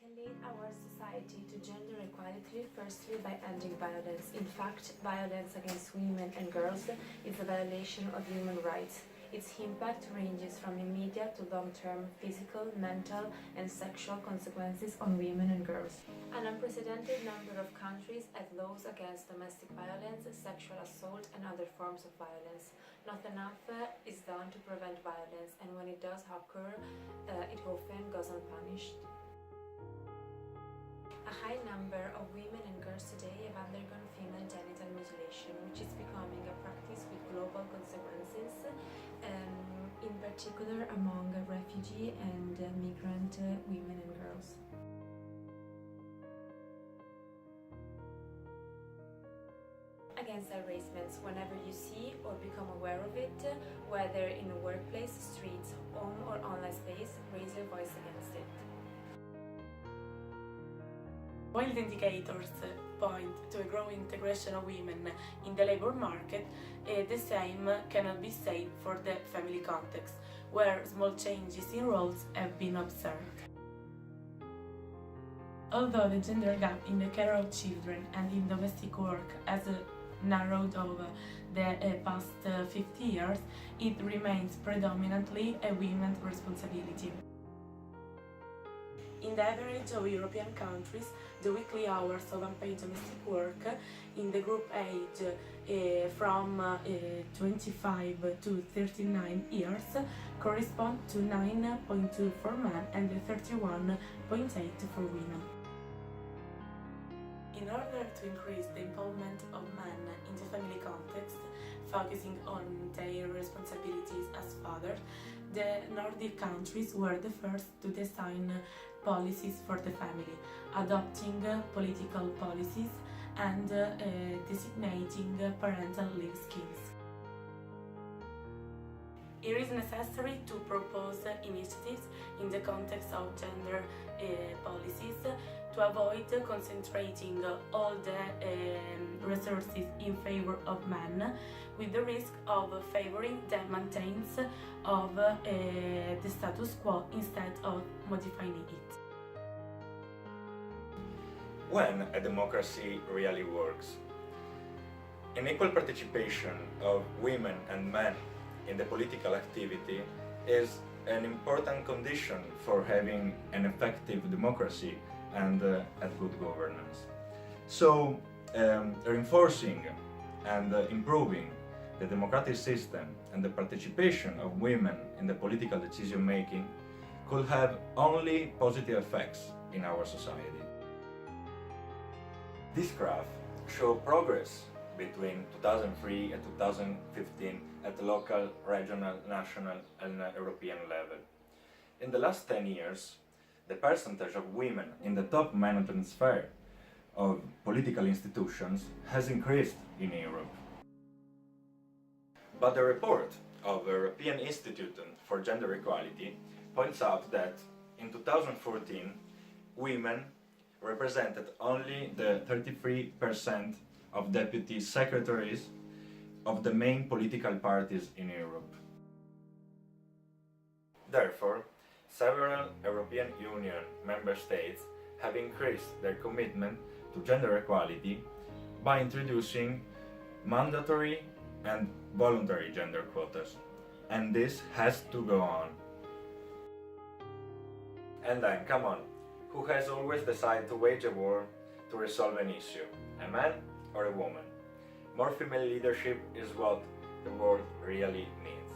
can lead our society to gender equality firstly by ending violence. In fact, violence against women and girls is a violation of human rights. Its impact ranges from immediate to long-term physical, mental and sexual consequences on women and girls. An unprecedented number of countries have laws against domestic violence, sexual assault and other forms of violence. Not enough is done to prevent violence, and when it does occur, it often goes unpunished. A high number of women and girls today have undergone female genital mutilation, which is becoming a practice with global consequences, in particular among refugee and migrant women and girls. Against harassments, whenever you see or become aware of it, whether in a workplace, streets, home or online space, raise your voice against it. While the indicators point to a growing integration of women in the labour market, the same cannot be said for the family context, where small changes in roles have been observed. Although the gender gap in the care of children and in domestic work has narrowed over the past 50 years, it remains predominantly a women's responsibility. In the average of European countries, the weekly hours of unpaid domestic work in the group age from 25 to 39 years correspond to 9.2 for men and 31.8 for women. In order to increase the involvement of men in the family context, focusing on their responsibilities as fathers, the Nordic countries were the first to design policies for the family, adopting political policies and designating parental leave schemes. It is necessary to propose initiatives in the context of gender policies to avoid concentrating all the resources in favor of men, with the risk of favoring the maintenance of the status quo instead of modifying it. When a democracy really works. An equal participation of women and men in the political activity is an important condition for having an effective democracy and a good governance. So, reinforcing and improving the democratic system and the participation of women in the political decision making could have only positive effects in our society. This graph shows progress between 2003 and 2015 at the local, regional, national and European level. In the last 10 years, the percentage of women in the top management sphere of political institutions has increased in Europe. But the report of the European Institute for Gender Equality points out that in 2014 women represented only the 33% of deputy secretaries of the main political parties in Europe. Therefore, several European Union member states have increased their commitment to gender equality by introducing mandatory and voluntary gender quotas, and this has to go on. And then, come on, who has always decided to wage a war to resolve an issue? A man or a woman? More female leadership is what the world really needs.